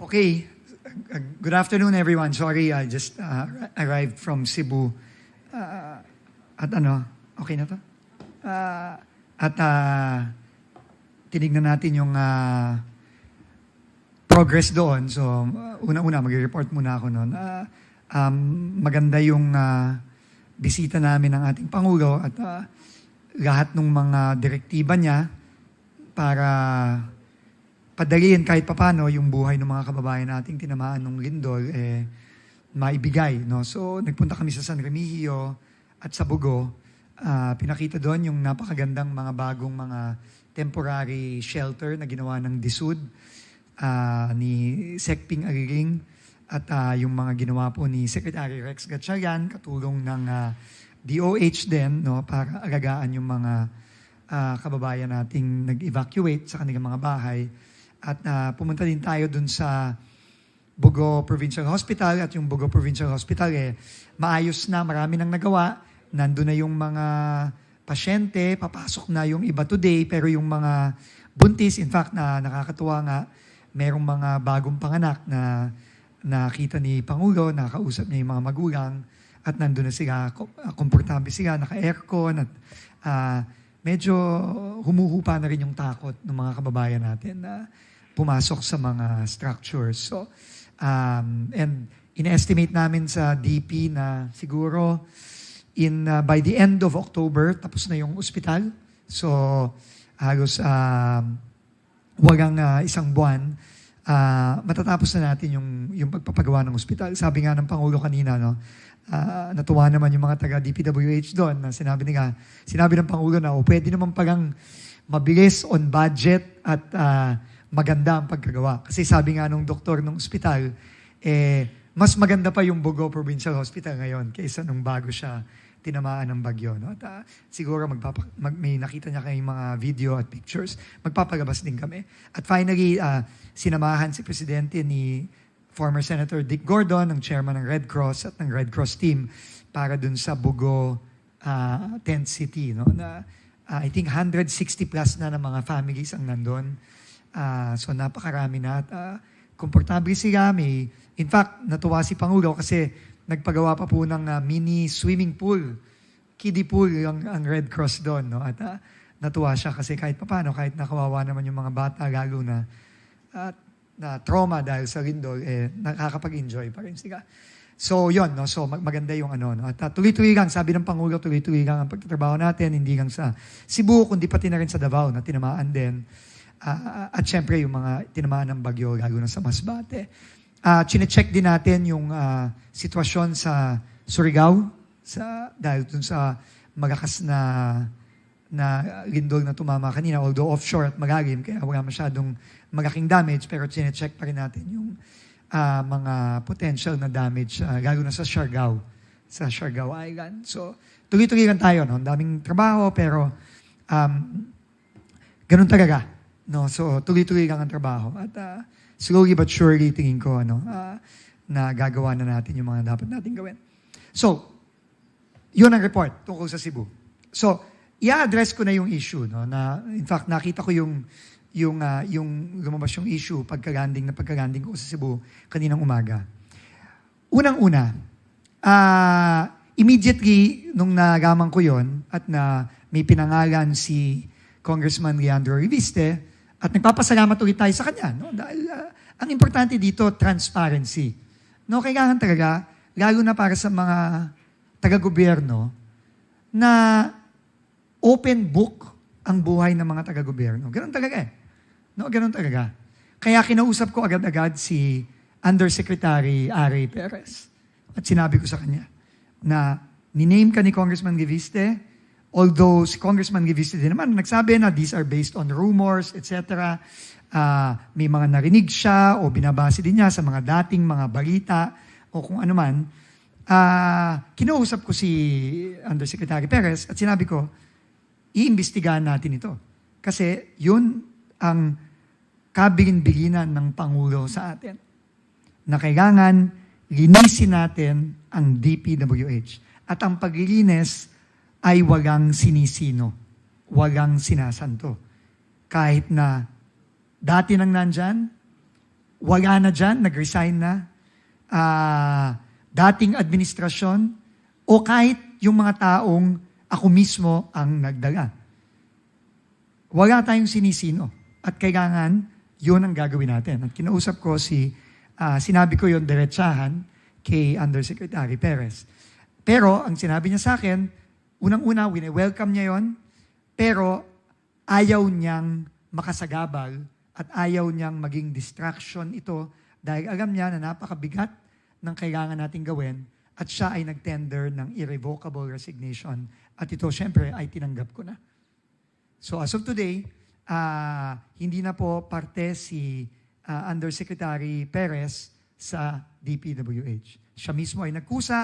Okay. Good afternoon, everyone. Sorry, I just arrived from Cebu. Okay na to? Tinignan natin yung progress doon. So, una-una, mag-report muna ako noon. Maganda yung bisita namin ng ating Pangulo at lahat ng mga direktiba niya para padaliin kahit papano yung buhay ng mga kababayan nating tinamaan ng lindol, maibigay. No? So, nagpunta kami sa San Remigio at sa Bugo. Pinakita doon yung napakagandang mga bagong mga temporary shelter na ginawa ng DSUD ni Sec. Ping Ariring at yung mga ginawa po ni Secretary Rex Gatchalian, katulong ng DOH din, no, para alagaan yung mga kababayan nating nag-evacuate sa kanilang mga bahay. At pumunta din tayo dun sa Bugo Provincial Hospital at yung Bugo Provincial Hospital maayos na, marami nang nagawa. Nandun na yung mga pasyente, papasok na yung iba today, pero yung mga buntis, in fact, na nakakatuwa nga, merong mga bagong panganak na nakita ni Pangulo, nakausap niya yung mga magulang, at nandun na sila, komportable sila, naka-aircon, at medyo humuhupa na rin yung takot ng mga kababayan natin na pumasok sa mga structures. So, and in-estimate namin sa DP na siguro by the end of October, tapos na yung ospital. So, halos walang isang buwan, matatapos na natin yung pagpapagawa ng ospital. Sabi nga ng Pangulo kanina, no, natuwa naman yung mga taga-DPWH doon na sinabi ng Pangulo na pwede naman pagang mabilis on budget at maganda ang pagkagawa. Kasi sabi nga nung doktor ng ospital, mas maganda pa yung Bugo Provincial Hospital ngayon kaysa nung bago siya tinamaan ng bagyo. No? At siguro may nakita niya kayong mga video at pictures, magpapalabas din kami. At finally, sinamahan si Presidente ni former Senator Dick Gordon, ang chairman ng Red Cross at ng Red Cross team para dun sa Bugo tent city. No? Na, I think 160 plus na ng mga families ang nandun. So napakarami na at komportable sila. In fact, natuwa si Pangulo kasi nagpagawa pa po ng mini swimming pool, kiddie pool ang Red Cross doon. No? At natuwa siya kasi kahit papano, kahit nakawawa naman yung mga bata, lalo na trauma dahil sa lindol, nakakapag-enjoy pa rin sila. So, yun. No? So, maganda yung ano. No? At tuloy-tuloy lang, sabi ng Pangulo, tuloy-tuloy lang ang pagtatrabaho natin, hindi lang sa Cebu, kundi pati na rin sa Davao na tinamaan din. At syempre, yung mga tinamaan ng bagyo, lalo na sa Masbate. Chine-check din natin yung sitwasyon sa Surigao, dahil dun sa magakas na lindol na tumama kanina, although offshore at malalim, kaya wala masyadong magaking damage, pero chine-check pa rin natin yung mga potential na damage, lalo na sa Siargao Island. So, tuloy-tuloy lang tayo. No? Ang daming trabaho, pero ganun talaga. No? So, tuloy-tuloy lang ang trabaho. At slowly but surely, tingin ko, na gagawa na natin yung mga dapat natin gawin. So, yun ang report tungkol sa Cebu. So, i-address ko na yung issue. No? Na, in fact, nakita ko yung lumabas yung issue pagka-landing ko sa Cebu kaninang umaga. Unang-una, immediately nung nalaman ko yon at na may pinangalan si Congressman Leandro Reviste, at nagpapasalamat ulit tayo sa kanya. No? Dahil ang importante dito, transparency. No, kailangan talaga, lalo na para sa mga taga-gobyerno, na open book ang buhay ng mga taga-gobyerno. Ganun talaga No, ganun talaga. Kaya kinausap ko agad-agad si Undersecretary Ary Perez. At sinabi ko sa kanya na niname ka ni Congressman Reviste, although si Congressman Reviste din naman nagsabi na these are based on rumors, etc. May mga narinig siya o binabase din niya sa mga dating mga balita o kung ano man. Kinausap ko si Undersecretary Perez at sinabi ko, iimbestigahan natin ito. Kasi yun ang kabilin-bilinan ng Pangulo sa atin. Na kailangan linisin natin ang DPWH. At ang paglilinis ay walang sinisino, walang sinasanto. Kahit na dati nang nandyan, wala na dyan, nag-resign na, dating administrasyon, o kahit yung mga taong ako mismo ang nagdala. Wala tayong sinisino. At kailangan, yun ang gagawin natin. At kinausap ko sinabi ko yun diretsahan kay Undersecretary Perez. Pero, ang sinabi niya sa akin, unang-una, welcome niya yon, pero ayaw niyang makasagabal at ayaw niyang maging distraction ito dahil alam niya na napakabigat ng kailangan nating gawin at siya ay nag-tender ng irrevocable resignation. At ito, syempre, ay tinanggap ko na. So as of today, hindi na po parte si Undersecretary Perez sa DPWH. Siya mismo ay nagkusa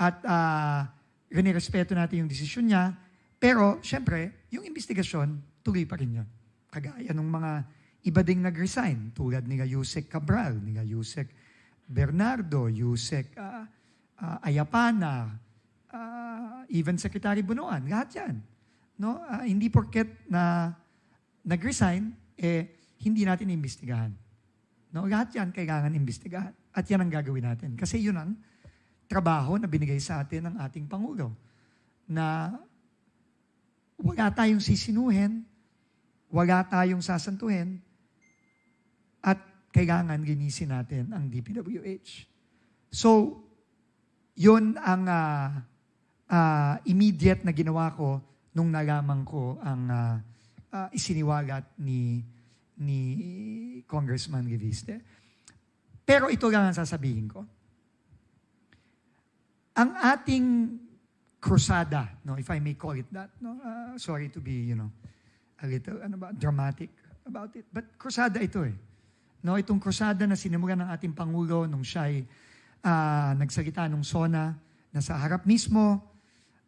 at rinirespeto natin yung desisyon niya. Pero, syempre, yung investigasyon, tuloy pa rin yun. Kagaya ng mga iba ding nag-resign, tulad ni Yusek Cabral, ni Yusek Bernardo, Yusek Ayapana, even Secretary Bunuan, lahat yan. No? Hindi porket na nag-resign, hindi natin imbestigahan. No? Lahat yan kailangan imbestigahan. At yan ang gagawin natin. Kasi yun ang trabaho na binigay sa atin ng ating Pangulo. Na wala tayong sisinuhin, wala tayong sasantuhin, at kailangan linisin natin ang DPWH. So, yun ang immediate na ginawa ko nung nalaman ko ang isiniwalat ni Congressman Reviste. Pero ito lang ang sasabihin ko. Ang ating krusada, no, if I may call it that, no, sorry to be, a little dramatic about it, but krusada ito eh. No, itong krusada na sinimulan ng ating Pangulo nung siya ay nagsalita ng SONA na sa harap mismo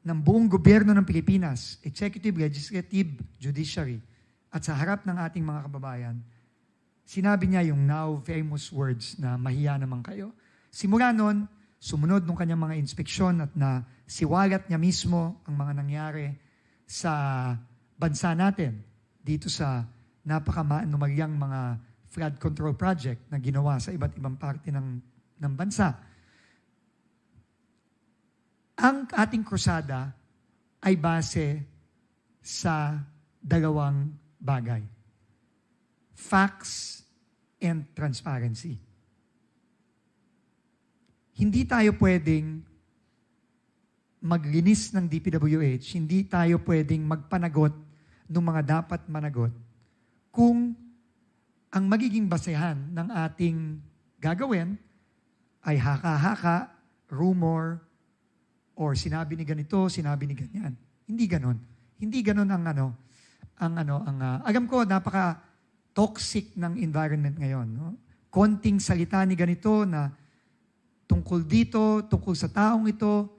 ng buong gobyerno ng Pilipinas, executive, legislative, judiciary, at sa harap ng ating mga kababayan, sinabi niya yung now famous words na mahiya naman kayo. Simula nun, sumunod nung kanyang mga inspeksyon at na siwalat niya mismo ang mga nangyari sa bansa natin dito sa napakamanumalyang mga flood control project na ginawa sa iba't ibang parte ng bansa. Ang ating krusada ay base sa dalawang bagay. Facts and transparency. Hindi tayo pwedeng maglinis ng DPWH, hindi tayo pwedeng magpanagot ng mga dapat managot kung ang magiging basehan ng ating gagawin ay haka-haka, rumor, or sinabi ni ganito, sinabi ni ganyan. Hindi ganon. Hindi ganon alam ko, napaka-toxic ng environment ngayon. No? Konting salita ni ganito na tungkol dito, tungkol sa taong ito,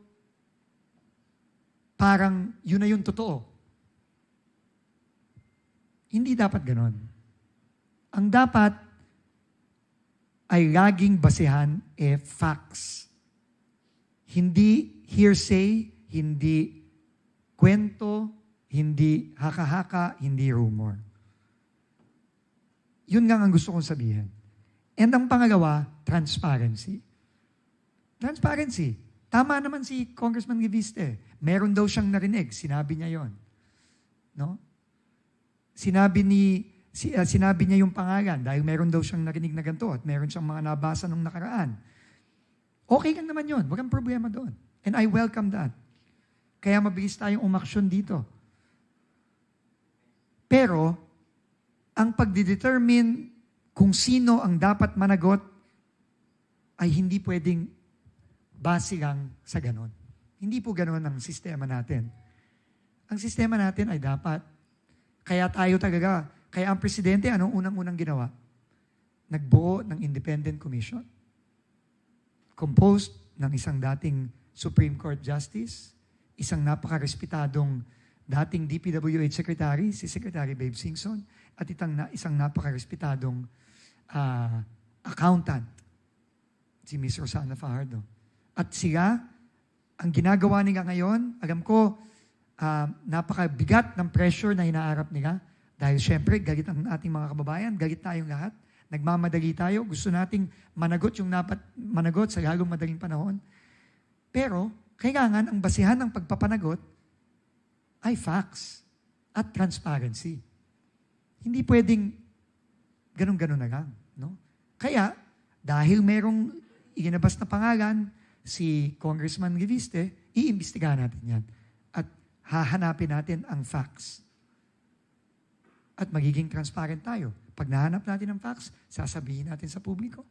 parang yun na yung totoo. Hindi dapat ganon. Ang dapat ay laging basehan facts. Hindi hearsay, hindi kwento, hindi haka-haka, hindi rumor. Yun nga ang gusto kong sabihin. And ang pangalawa, transparency. Transparency. Tama naman si Congressman Reviste. Meron daw siyang narinig. Sinabi niya yon. No? Sinabi niya yung pangalan dahil meron daw siyang narinig na ganito at meron siyang mga nabasa nung nakaraan. Okay lang naman yun. Walang problema doon. And I welcome that. Kaya mabilis tayong umaksyon dito. Pero, ang pagdidetermine kung sino ang dapat managot ay hindi pwedeng base lang sa ganon. Hindi po ganon ang sistema natin. Ang sistema natin ay dapat. Kaya ang presidente, anong unang-unang ginawa? Nagbuo ng independent commission. Composed ng isang dating Supreme Court Justice, isang napakarespetadong dating DPWH Secretary, si Secretary Babe Singson, at isang napakarespetadong accountant, si Ms. Rosana Fajardo. At sila, ang ginagawa nila ngayon, alam ko, napakabigat ng pressure na hinaarap nila dahil syempre, galit ang ating mga kababayan, galit tayong lahat, Nagmamadali tayo, gusto nating managot yung dapat managot sa lalong madaling panahon. Pero, kailangan ang basihan ng pagpapanagot ay facts at transparency. Hindi pwedeng ganun-ganun na lang. No? Kaya, dahil merong iginabas na pangalan, si Congressman Reviste, iimbestigahan natin yan. At hahanapin natin ang facts. At magiging transparent tayo. Pag nahanap natin ang facts, sasabihin natin sa publiko.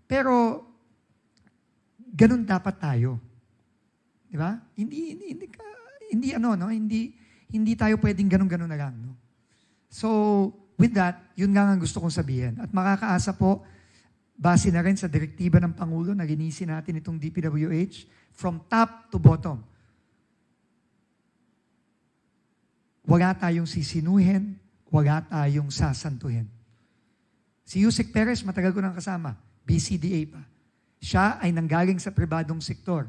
Pero, ganun dapat tayo. Di ba? Hindi tayo pwedeng ganun-ganun na lang. No? So, with that, yun nga ang gusto kong sabihin. At makakaasa po, base na rin sa direktiba ng Pangulo na linisin natin itong DPWH from top to bottom. Wala tayong sisinuhin, wala tayong sasantuhin. Si Yusek Perez, matagal ko nang kasama, BCDA pa. Siya ay nanggaling sa pribadong sektor,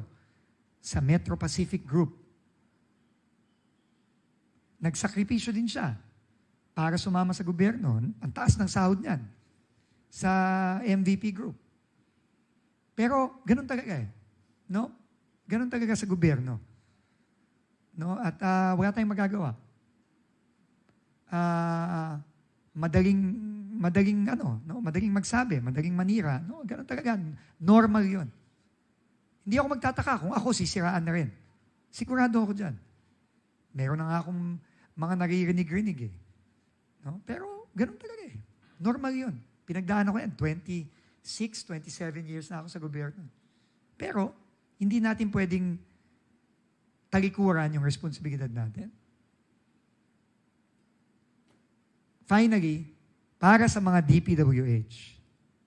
sa Metro Pacific Group. Nagsakripisyo din siya para sumama sa gobyerno. Ang taas ng sahod niyan sa MVP Group. Pero ganun talaga eh. No? Ganun talaga sa gobyerno. No? At wala tayong magagawa. Madaling magsabi, madaling manira. No? Ganun talaga. Normal yun. Hindi ako magtataka kung ako sisiraan na rin. Sigurado ako dyan. Meron na nga akong mga naririnig-rinig eh. No? Pero ganun talaga eh. Normal yun. Pinagdaan ako yan. 26, 27 years na ako sa gobyerno. Pero, hindi natin pwedeng talikuran yung responsibilidad natin. Finally, para sa mga DPWH,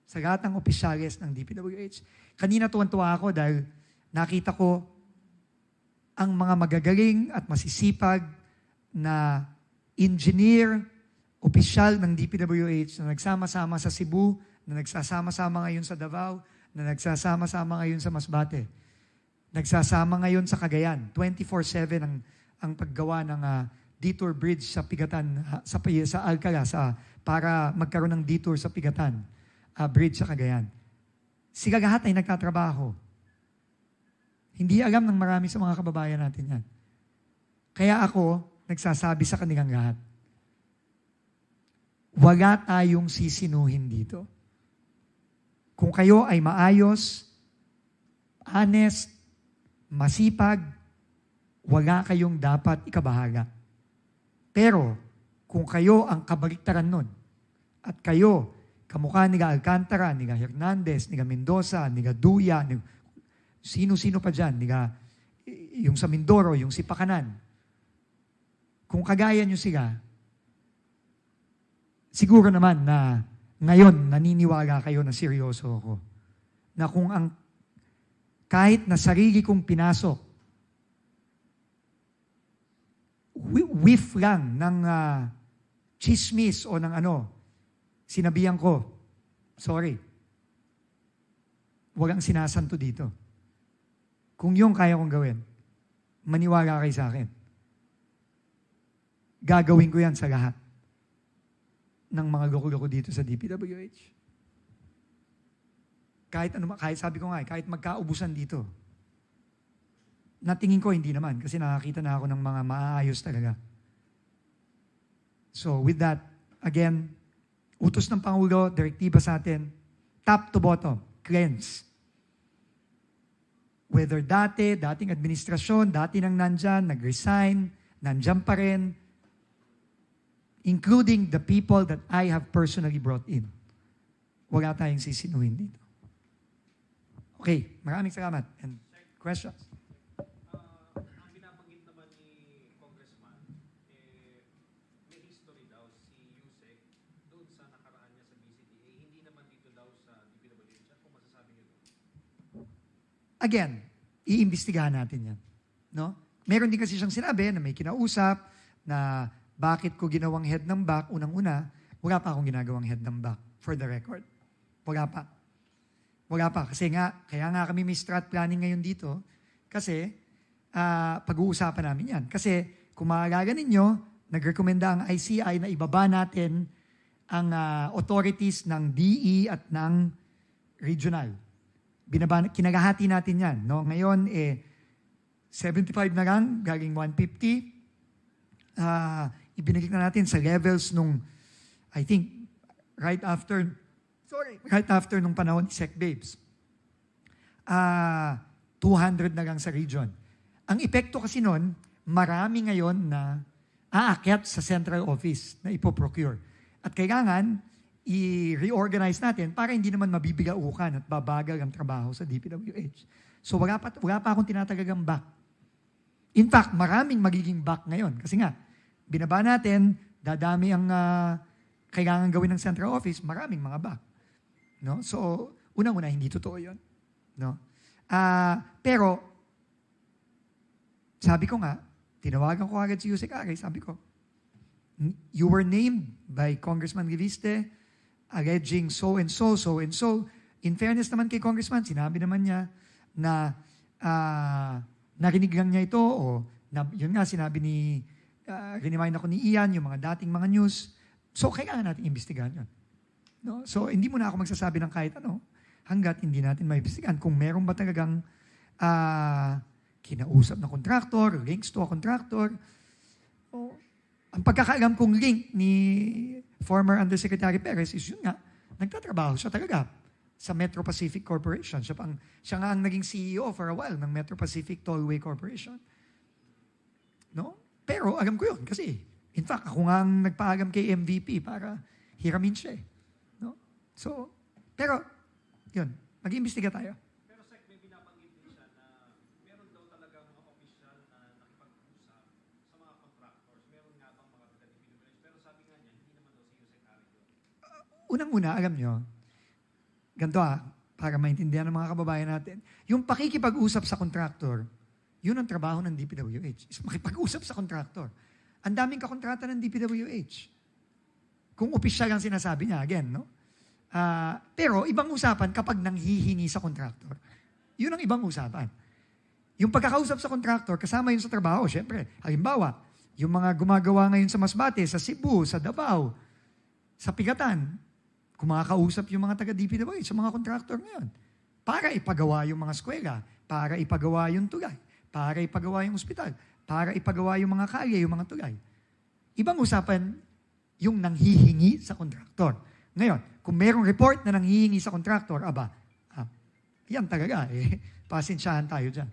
sa lahat ng opisyales ng DPWH, kanina tuwan-tuwa ako dahil nakita ko ang mga magagaling at masisipag na engineer, opisyal ng DPWH na nagsama-sama sa Cebu, na nagsasama-sama ngayon sa Davao, na nagsasama-sama ngayon sa Masbate. Nagsasama ngayon sa Cagayan. 24/7 ang paggawa ng detour bridge sa Pigatan, sa Alcala, para magkaroon ng detour sa Pigatan bridge sa Cagayan. Sila lahat ay nagtatrabaho. Hindi alam ng marami sa mga kababayan natin yan. Kaya ako, nagsasabi sa kanilang lahat, wala tayong sisinuhin dito. Kung kayo ay maayos, honest, masipag, wala kayong dapat ikabahala. Pero, kung kayo ang kabaliktaran nun, at kayo, kamukha nila Alcantara, nila Hernandez, nila Mendoza, nila Duya, sino-sino pa dyan, yung sa Mindoro, yung si Pakanan, kung kagaya nyo sila, siguro naman na ngayon naniniwala kayo na seryoso ako. Na kung kahit na sarili kong pinasok, whiff lang ng chismis o ng sinabihan ko, sorry, walang sinasanto dito. Kung yung kaya kong gawin, maniwala kayo sa akin. Gagawin ko yan sa lahat ng mga loko-loko dito sa DPWH. Kahit sabi ko nga, kahit magkaubusan dito. Natingin ko, hindi naman, kasi nakakita na ako ng mga maayos talaga. So, with that, again, utos ng Pangulo, direktiba sa atin, top to bottom, cleanse. Whether dating administrasyon, dati nang nandyan, nag-resign, nandyan pa rin, including the people that I have personally brought in. Wala tayong sisinuhin dito. Okay, maraming salamat. And questions? Ang binabanggit naman ni Congressman, may history daw si Yusek doon sa nakaraan niya sa BCDA, hindi naman dito daw sa DPWH. Kung masasabi niyo doon? Again, iimbestigahan natin yan. No? Meron din kasi siyang sinabi na may kinausap na bakit ko ginawang head ng back, unang-una, wala pa akong ginagawang head ng back, for the record. Wala pa. Wala pa. Kasi kaya nga kami may strat planning ngayon dito, kasi pag-uusapan namin yan. Kasi kung maaalala ninyo, nagrekomenda ang ICI na ibaba natin ang authorities ng DE at ng regional. Kinagahati natin yan. No? Ngayon, 75 na lang, galing 150. Ibinigay na natin sa levels nung, I think, right after nung panahon ni Sec Babes. 200 na lang sa region. Ang epekto kasi nun, marami ngayon na aakyat sa central office na ipoprocure. At kailangan, i-reorganize natin para hindi naman mabibigaukan at babagal ang trabaho sa DPWH. So wala pa akong tinatagagang back. In fact, maraming magiging back ngayon. Kasi nga, binaba natin, dadami ang kailangan gawin ng central office, maraming mga back. No? So, unang-una, hindi totoo yun. No? Pero, sabi ko nga, tinawagan ko agad si Yusek Aray, sabi ko, you were named by Congressman Reviste alleging so and so, so and so. In fairness naman kay Congressman, sinabi naman niya na narinig lang niya ito o yun nga sinabi ni, remind ako ni Ian, yung mga dating mga news. So, kailangan natin imbestigahan yun. No? So, hindi mo na ako magsasabi ng kahit ano hanggat hindi natin maimbestigahan kung meron ba talagang kinausap na contractor, links to a contractor. Ang pagkakaalam kong link ni former Undersecretary Perez is yun nga, nagtatrabaho siya talaga sa Metro Pacific Corporation. Siya nga ang naging CEO for a while ng Metro Pacific Tollway Corporation. No? Pero alam ko yun kasi, in fact, ako nga ang nagpaalam kay MVP para hiramin siya eh. No? So, pero, yun, mag-iimbestiga tayo. Pero Sec, may binabanggit din siya na meron daw talaga mga opisyal na nakipag-usap sa mga contractors. Meron nga bang mga taga-DPWH? Pero sabi nga niya, hindi naman daw si Yusek Aray yun. Unang-una, alam nyo, ganito para maintindihan ng mga kababayan natin, yung pakikipag-usap sa contractor, yun ang trabaho ng DPWH, is makipag-usap sa contractor. Ang daming kakontrata ng DPWH. Kung opisyal ang sinasabi niya, again, no? Pero ibang usapan kapag nanghihingi sa contractor. Yun ang ibang usapan. Yung pagkakausap sa contractor, kasama yun sa trabaho, syempre. Halimbawa, yung mga gumagawa ngayon sa Masbate, sa Cebu, sa Davao, sa Pigatan, kumakausap yung mga taga-DPWH sa mga contractor ngayon. Para ipagawa yung mga eskwela, para ipagawa yung tulay, para ipagawa yung ospital, para ipagawa yung mga kalye, yung mga tulay. Ibang usapan yung nanghihingi sa contractor. Ngayon, kung merong report na nanghihingi sa contractor, yan talaga, pasensyahan tayo dyan.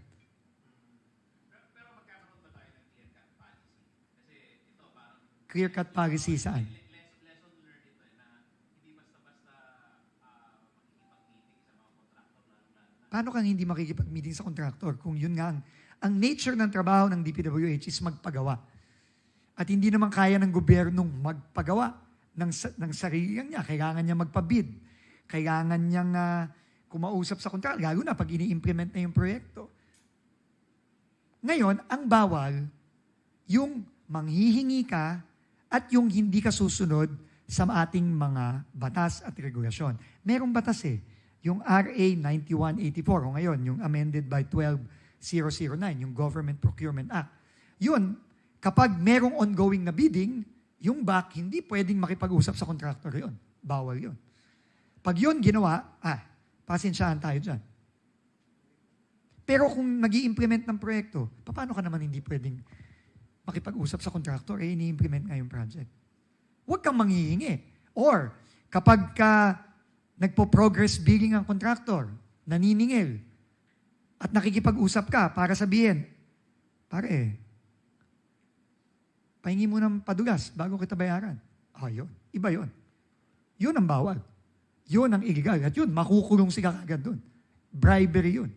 Pero magkakaroon ba tayo ng clear-cut policy? Kasi ito parang... Clear-cut policy saan? Lesson learned ito na hindi basta-basta makikipag-meeting sa mga contractor na... Paano kang hindi makikipag-meeting sa contractor kung yun nga ang nature ng trabaho ng DPWH is magpagawa. At hindi naman kaya ng gobyernong magpagawa ng sarili niya. Kailangan niya magpabid. Kailangan niyang kumausap sa contractor, lalo na pag ini-implement na yung proyekto. Ngayon, ang bawal, yung manghihingi ka at yung hindi ka susunod sa ating mga batas at regulasyon. Merong batas yung RA 9184, o ngayon, yung amended by 12009, yung Government Procurement Act. Yun, kapag merong ongoing na bidding, yung back, hindi pwedeng makipag-usap sa contractor yun. Bawal yun. Pag yun ginawa, pasensyahan tayo dyan. Pero kung nag-i-implement ng proyekto, paano ka naman hindi pwedeng makipag-usap sa contractor, ini-implement nga yung project? Huwag kang manghihingi. Or, kapag ka nagpo-progress billing ang contractor, naniningil, at nakikipag-usap ka para sabihin, pare, pahingi mo ng padulas bago kita bayaran. Yun. Iba yun. Yun ang bawal. Yun ang illegal. At yun, makukulong sila kagad dun. Bribery yun.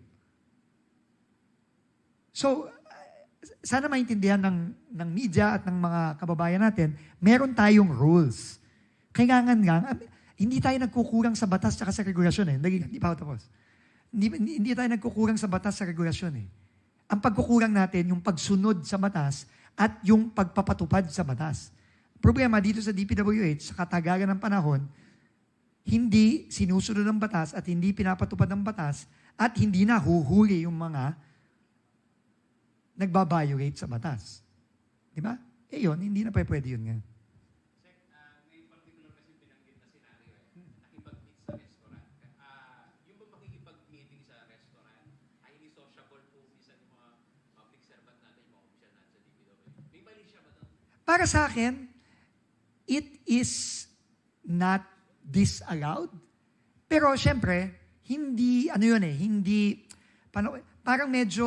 So, sana maintindihan ng media at ng mga kababayan natin, meron tayong rules. Kailangan lang, hindi tayo nagkukulang sa batas at sa regulasyon. Hindi pa ako tapos. Hindi tayo nagkukulang sa batas sa regulasyon. Ang pagkukulang natin, yung pagsunod sa batas at yung pagpapatupad sa batas. Problema dito sa DPWH, sa katagalan ng panahon, hindi sinusunod ang batas at hindi pinapatupad ang batas at hindi na huhuli yung mga nagbabiolate sa batas. Di ba? Yun, hindi na pwede yun nga. Sec, may particular kasi Para sa akin, it is not disallowed. Pero syempre, hindi, parang medyo,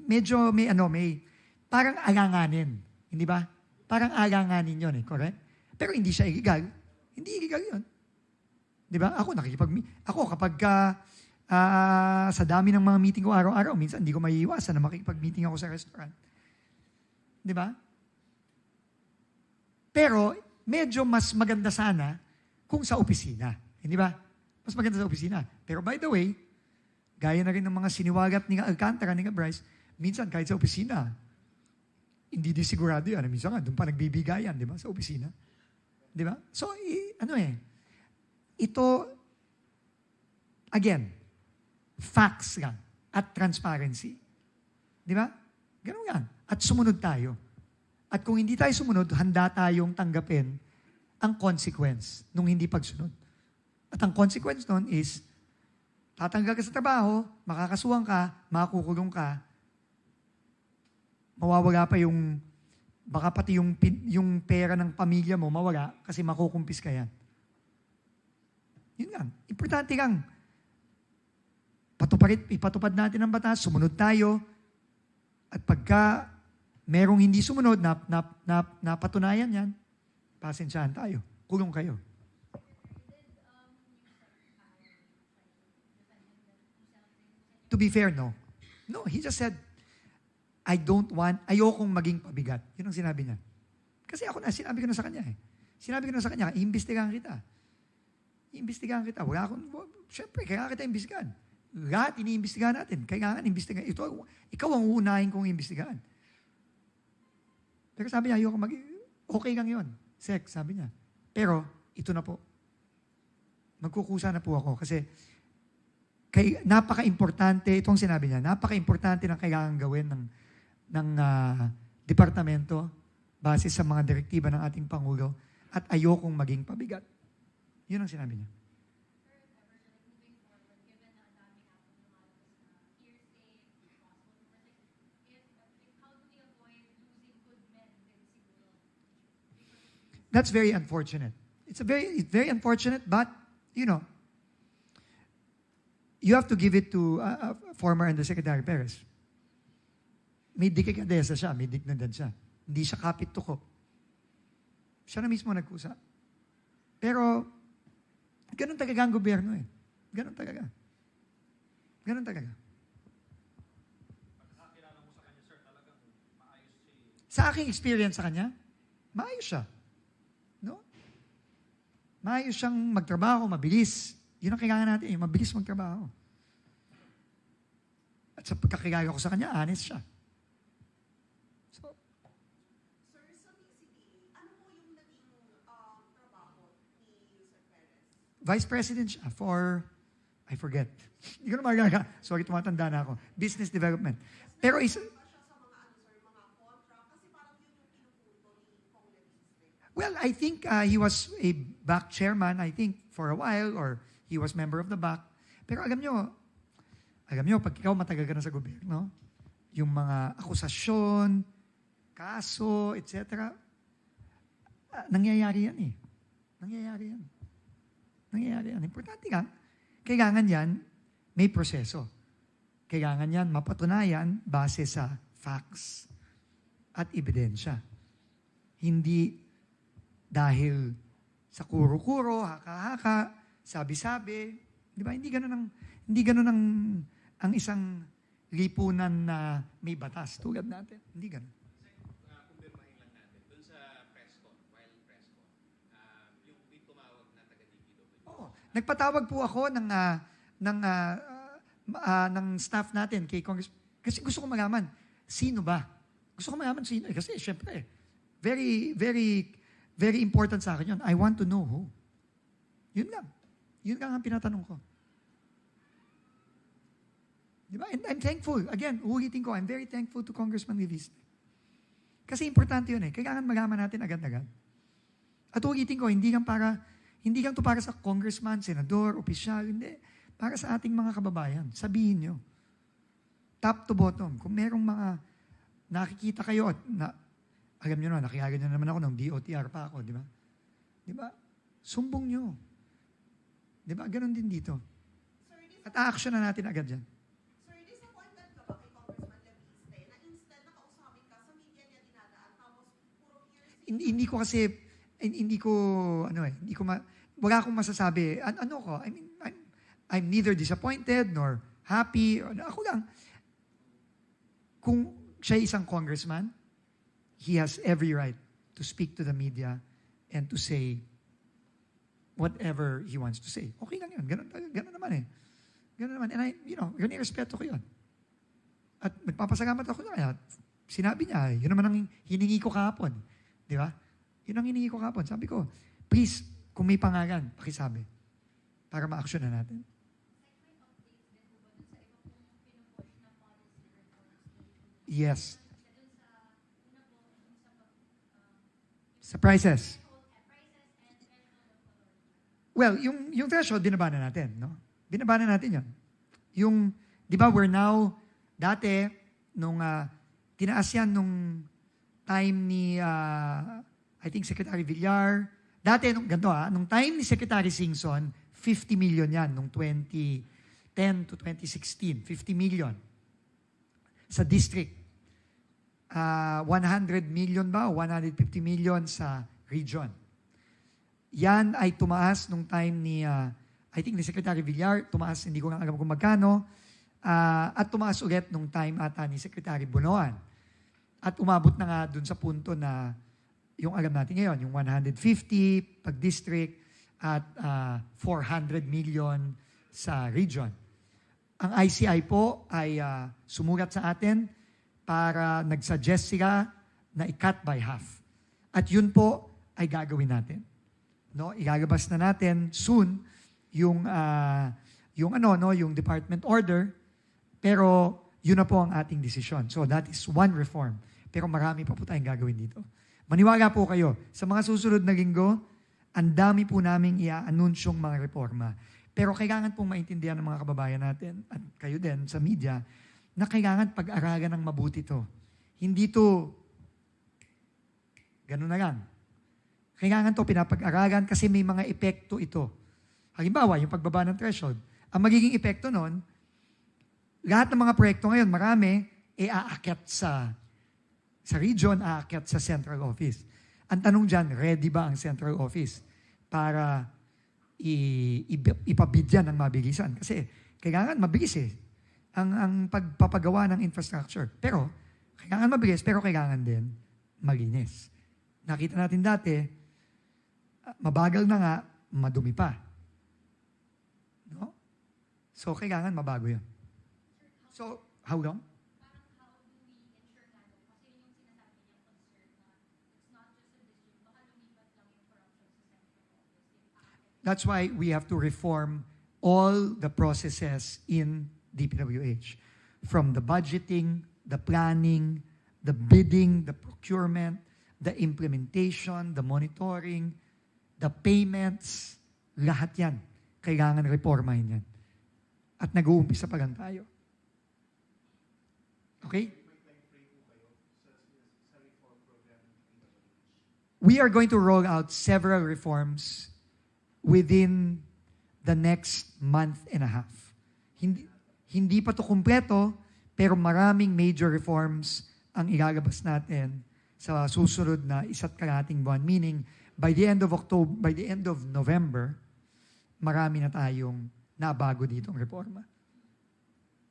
medyo may, parang alanganin. Hindi ba? Parang alanganin yun correct? Pero hindi siya illegal. Hindi illegal yun. Di ba? Ako kapag sa dami ng mga meeting ko araw-araw, minsan hindi ko maiiwasan na makikipag-meeting ako sa restaurant. Di ba? Pero medyo mas maganda sana kung sa opisina. Hindi ba? Mas maganda sa opisina. Pero by the way, gaya na rin ng mga siniwagat ni Alcantara, ni Bryce, minsan kahit sa opisina, hindi din sigurado yan. Minsan nga, doon pa nagbibigayan, di ba? Sa opisina. Di ba? So, ito, again, facts lang at transparency. Di ba? Ganun yan. At sumunod tayo. At kung hindi tayo sumunod, handa tayong tanggapin ang consequence nung hindi pagsunod. At ang consequence nun is, tatanggal ka sa trabaho, makakasuhan ka, makukulong ka, mawawala pa baka pati yung pera ng pamilya mo mawala kasi makukumpis ka yan. Yun lang. Importante lang. Ipatupad natin ang batas, sumunod tayo, at pagka merong hindi sumunod, napatunayan yan, pasensyahan tayo. Kulong kayo. To be fair, no. No, he just said, ayokong maging pabigat. Yun ang sinabi niya. Kasi sinabi ko na sa kanya Sinabi ko na sa kanya, iimbestigahan kita. Siyempre, kailangan kita imbestigahan. Lahat iniimbestigahan natin. Kailangan imbestigahan. Ikaw ang uunahin kong imbestigahan. Pero sabi niya, okay lang yun. Sex, sabi niya. Pero, ito na po. Magkukusa na po ako kasi napaka-importante, itong sinabi niya, napaka-importante ng kailangan gawin ng departamento base sa mga direktiba ng ating Pangulo at ayokong maging pabigat. Yun ang sinabi niya. That's very unfortunate. It's very unfortunate, but, you have to give it to former Undersecretary Perez. May delikadesa siya, may dignidad siya. Hindi siya kapit tuko. Siya na mismo nagkusa. Pero, ganun talaga ang gobyerno Ganun talaga. Pagkakakilala mo sa kanya, sir, talagang maayos Sa aking experience sa kanya, maayos siya. No? Maayos siyang magtrabaho, mabilis. Yun ang kailangan natin, mabilis magtrabaho. At sa pagkakilala ko sa kanya, honest siya. So, Sir, sa BCDA, ano po yung naging trabaho ni Sir Perez? Vice President siya I forget. Hindi ko na magagawa. Sorry, tumatanda na ako. Business Development. Pero Ba siya sa mga mga kontra? Kasi parang yun yung pinupunto ni Kong Legisle. well, I think he was a BAC chairman, I think, for a while, or he was member of the BAC. Pero alam nyo, pag ikaw matagal ka na sa gobyerno, yung mga akusasyon, kaso, etc., nangyayari yan Nangyayari yan. Importante nga, kailangan yan may proseso. Kailangan yan mapatunayan base sa facts at ebidensya. Hindi dahil sa kuro-kuro, haka-haka, sabi-sabi, di ba? Hindi ganun ang isang lipunan na may batas tulad natin. Hindi ganun. Kumpirmahin lang natin, dun sa press con, while press con, yung may tumawag na taga-DPWH. Oo. Nagpatawag po ako ng staff natin kay Congress. Kasi gusto ko malaman, sino ba? Gusto ko malaman sino. Kasi syempre, very, very, very important sa akin yun. I want to know who. Yun lang. Yun lang ang pinatanong ko. Di ba? And I'm thankful. Again, ulitin ko, I'm very thankful to Congressman Levisne. Kasi importante yun Kailangan malaman natin agad-agad. At ulitin ko, hindi lang to para sa congressman, senador, opisyal, hindi. Para sa ating mga kababayan. Sabihin nyo. Top to bottom. Kung merong mga nakikita kayo at alam nyo na, nakilala nyo naman ako ng DOTR pa ako, di ba? Di ba? Sumbong nyo. Di ba? Ganon din dito. Sir, At a-action na natin agad yan. sir, disappointed ka ba kay Congressman Leviste na instead na kausapin ka sa media niya dinadaan tapos puro hearsay? Hindi ko kasi, hindi ko, wala akong masasabi. Ano ko, I mean, I'm neither disappointed nor happy. Ako lang. Kung siya isang congressman, he has every right to speak to the media and to say whatever he wants to say. Okay lang yun. Ganun naman eh. Ganun naman. And respeto ko yun. At magpapasalamat ako na kaya. Sinabi niya, yun naman ang hiningi ko kahapon. Di ba? Yun ang hiningi ko kahapon. Sabi ko, please, kung may pangalan, pakisabi. Para ma-action na natin. Yes. Sa prices. Well, yung threshold, binabanan natin, no? Binabanan natin yun. Yung, di ba, we're now, dati, nung, tinaas yan nung time ni, I think, Secretary Villar. Dati, nung time ni Secretary Singson, 50 million yan, nung 2010 to 2016, 50 million. Sa district. 100 million ba? 150 million sa region. Yan ay tumaas nung time ni, I think ni Secretary Villar, tumaas, hindi ko nga alam kung magkano, at tumaas ulit nung time ata ni Secretary Bunoan. At umabot na nga dun sa punto na yung alam natin ngayon, yung 150 pag-district at 400 million sa region. Ang ICI po ay sumulat sa atin para nag-suggest sila na i-cut by half. At yun po ay gagawin natin. No, ilalabas na natin soon yung department order, pero yun na po ang ating desisyon. So that is one reform. Pero marami pa po tayong gagawin dito. Maniwala po kayo, sa mga susunod na linggo, ang dami po naming i-anunsyong mga reforma. Pero kailangan pong maintindihan ng mga kababayan natin at kayo din sa media na kailangan pag-aralan ng mabuti to. Hindi to ganun na lang. Kailangan to pinapag-aralan kasi may mga epekto ito. Halimbawa, yung pagbaba ng threshold. Ang magiging epekto nun, lahat ng mga proyekto ngayon, marami, aakyat sa region, aakyat sa central office. Ang tanong dyan, ready ba ang central office para ipabid yan ng mabilisan? Kasi kailangan mabilis eh. Ang pagpapagawa ng infrastructure. Pero, kailangan mabilis, pero kailangan din malinis. Nakita natin dati, mabagal na nga, madumi pa. No? So, kailangan mabago yun. So, how long? That's why we have to reform all the processes in DPWH. From the budgeting, the planning, the bidding, the procurement, the implementation, the monitoring, the payments, lahat yan. Kailangan reformahin yan. At nag-uumpisa pa lang tayo. Okay? We are going to roll out several reforms within the next month and a half. Hindi pa to kumpleto, pero maraming major reforms ang ilalabas natin sa susunod na isa't kalahating buwan. Meaning, by the end of November, marami na tayong nabago dito ang reforma.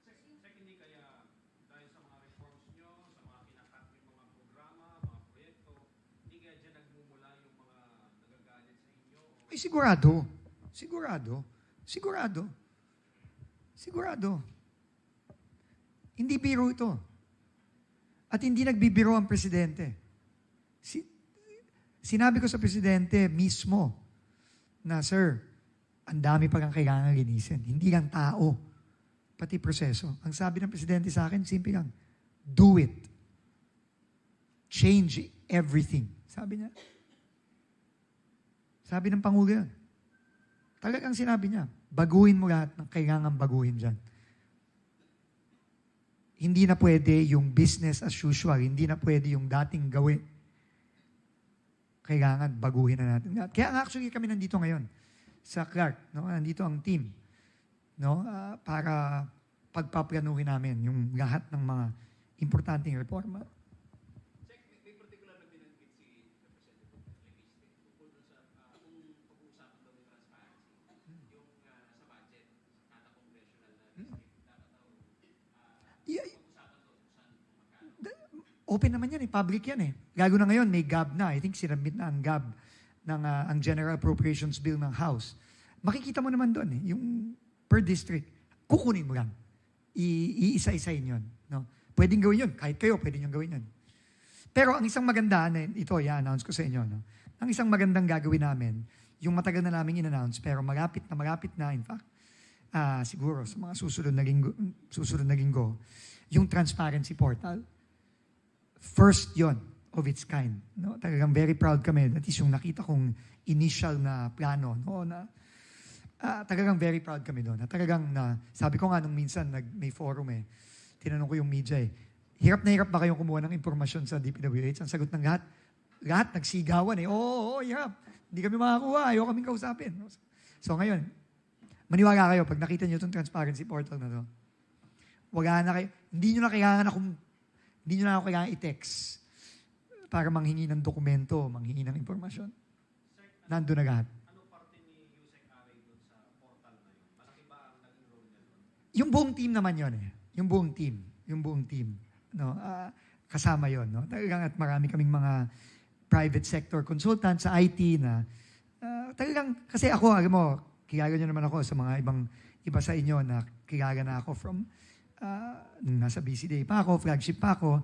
Secondly, kaya dahil sa mga reforms nyo, sa mga kinakat yung mga programa, mga proyekto, hindi kaya dyan nagmumula yung mga nagagalit sa inyo? Ay, sigurado. Sigurado. Hindi biro ito. At hindi nagbibiro ang presidente. Sinabi ko sa presidente mismo na, Sir, ang dami pa kang kailangan linisin. Hindi lang tao, pati proseso. Ang sabi ng presidente sa akin, simple lang, do it. Change everything. Sabi niya. Sabi ng Pangulo yan. Talagang sinabi niya, baguhin mo lahat ng kailangan baguhin dyan. hindi na pwede yung business as usual, hindi na pwede yung dating gawin. Kailangan baguhin na natin. Kaya actually kami nandito ngayon sa Clark, no? Nandito ang team, no? Para pagpaplanuhin namin yung lahat ng mga importanteng reforma. Check, may particular na binanggit si Representative Leviste tungkol dun sa kung pag-uusapan daw ng transparency, yung sa budget, sa kada congressional district, dapat daw Yeah, pag-usapan doon kung saan magkano. open naman yan public yan Gago na ngayon, may GAB na. I think sinabit na ang GAB ng ang General Appropriations Bill ng House. Makikita mo naman doon yung per district. Kukunin mo lang. Iisa-isahin yun. No? Pwedeng gawin yun. Kahit kayo, pwede nyo gawin yun. Pero ang isang maganda, ito, i-announce ko sa inyo. No? Ang isang magandang gagawin namin, yung matagal na namin in-announce, pero malapit na, in fact, siguro sa mga susunod na linggo, yung transparency portal. First yon of its kind. No? Talagang very proud kami. That is yung nakita kong initial na plano. No? Na, talagang very proud kami doon. Talagang sabi ko nga nung minsan, may forum tinanong ko yung media hirap na hirap ba kayong kumuha ng impormasyon sa DPWH? Ang sagot ng lahat nagsigawan Oo, hirap. Hindi kami makakuha. Ayaw kaming kausapin. So ngayon, maniwala kayo, pag nakita nyo itong transparency portal na to, wala na kayo, hindi nyo na ako kailangan i-text para manghingi ng dokumento, manghingi ng impormasyon. Nandun na lahat. Anong parte ni Yusek Aray doon sa portal na yun? Malaki ba ang naging role niya doon? Yung buong team naman yun Yung buong team. No? Kasama yon no? Talagang at marami kaming mga private sector consultants sa IT na talagang, kasi ako, alam mo, kilala nyo naman ako sa mga iba sa inyo na kilala na ako from nung nasa BCDA pa ako, flagship pa ako.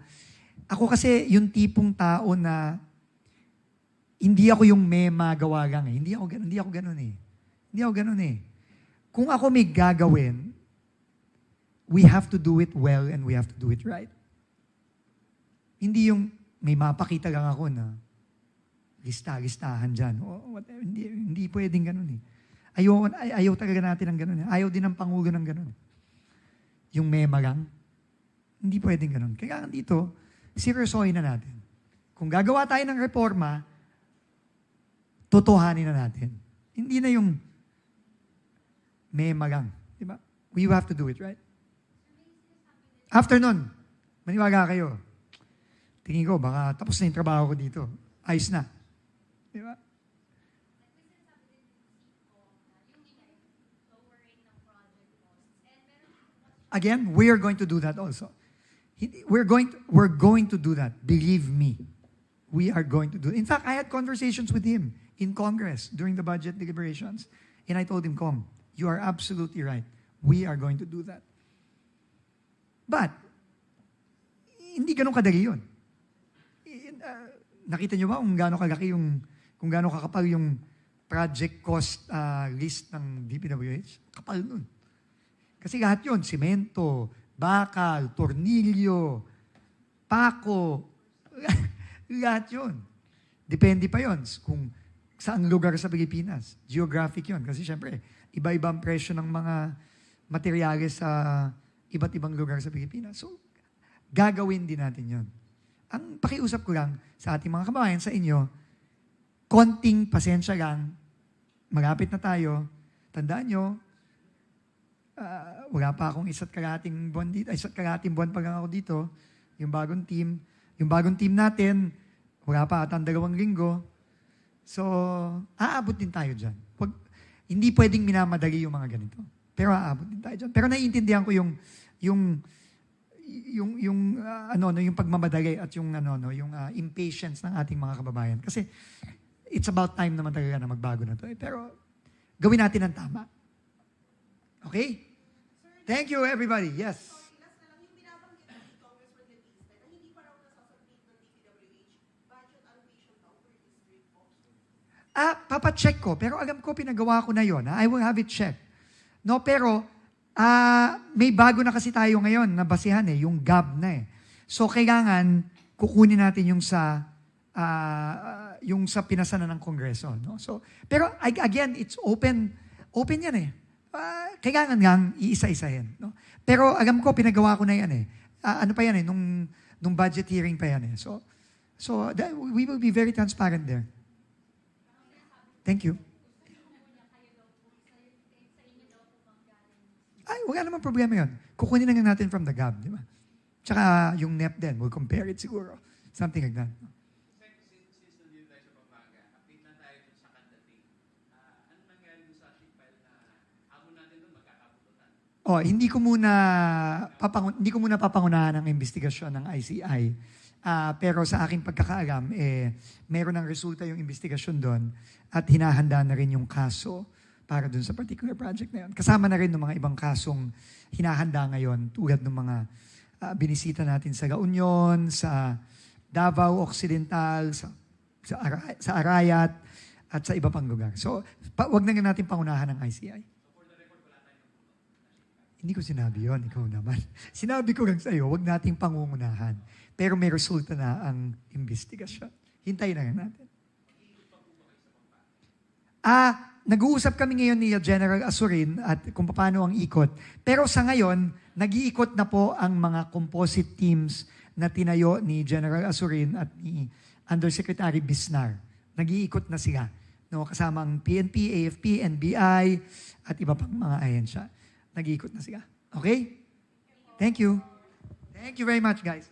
Ako kasi yung tipong tao na hindi ako yung may magawa lang Hindi ako ganun Kung ako may gagawin, we have to do it well and we have to do it right. Hindi yung may mapakita lang ako na listahan dyan. Hindi pwedeng ganun Ayaw talaga natin ng ganun Ayaw din ng Pangulo ng ganun Yung mema lang. Hindi pwedeng ganun. Kailangan dito, seryosohin na natin. Kung gagawa tayo ng reforma, totohanin na natin. Hindi na yung mema lang. Diba? We have to do it, right? After nun, maniwala kayo. Tingin ko, baka tapos na yung trabaho ko dito. Ayos na. Diba? Again, we are going to do that also. We're going to do that. Believe me. We are going to do it. In fact, I had conversations with him in Congress during the budget deliberations. And I told him, Kong, you are absolutely right. We are going to do that. But, hindi ganun kadali yun. Nakita nyo ba kung gaano kalaki kung gaano kakapal yung project cost list ng DPWH? Kapal nun. Kasi lahat yun, simento, bakal, tornilyo, pako, lahat yun. Depende pa yun kung saang lugar sa Pilipinas. Geographic yun. Kasi syempre, iba-ibang presyo ng mga materyales sa iba't ibang lugar sa Pilipinas. So, gagawin din natin yun. Ang pakiusap ko lang sa ating mga kababayan, sa inyo, konting pasensya lang, malapit na tayo, tandaan nyo, wala pa akong isa't kalahating buwan pa lang ako dito, yung bagong team natin, wala pa atang 2 linggo, so, aabot din tayo dyan. Hindi pwedeng minamadali yung mga ganito, pero aabot din tayo dyan. Pero naiintindihan ko yung pagmamadali at yung impatience ng ating mga kababayan. Kasi it's about time naman talaga na magbago na to. Pero gawin natin ang tama. Okay? Thank you, everybody. Yes. Sorry, last na lang, yung binabanggit ni Congressman Leviste na hindi pa raw nasasubmit ng DPWH budget allocation daw per district po. Papacheck ko. Pero alam ko, pinagawa ko na yon. I will have it checked. No, pero may bago na kasi tayo ngayon na basihan yung GAB na So, kailangan kukunin natin yung sa pinasana ng Kongreso. No? So, pero again, it's open yan kailangan lang iisa-isahin. No? Pero alam ko, pinagawa ko na yan ano pa yan eh, nung budget hearing pa yan eh. So we will be very transparent there. Thank you. Ay, wala namang problema yun. Kukunin na nga natin from the GAB, di ba? Tsaka yung NEP din, we'll compare it siguro. Something like that. Since nandito tayo sa Pampanga, update na tayo dun sa Candating. Ano nangyari dun sa ship file na hamon natin dun magkakabututan? Hindi ko muna papangunahan ang investigasyon ng ICI. Pero sa aking pagkakaalam, meron ng resulta yung investigasyon doon at hinahanda na rin yung kaso para doon sa particular project na yun. Kasama na rin ng mga ibang kasong hinahanda ngayon tulad ng mga binisita natin sa La Union, sa Davao Occidental, sa Arayat, at sa iba pang lugar. So, wag na nga natin pangunahan ng ICI. Hindi ko sinabi yon, ikaw naman. Sinabi ko lang sa'yo, wag nating pangungunahan. Pero may resulta na ang investigasyon. Hintayin na nga natin. Nag-uusap kami ngayon ni General Asurin at kung paano ang ikot. Pero sa ngayon, nag-iikot na po ang mga composite teams na tinayo ni General Asurin at ni Undersecretary Bisnar. Nag-iikot na sila. No, kasama ang PNP, AFP, NBI, at iba pang mga ahensya. Nag-iikot na sila. Okay? Thank you. Thank you very much, guys.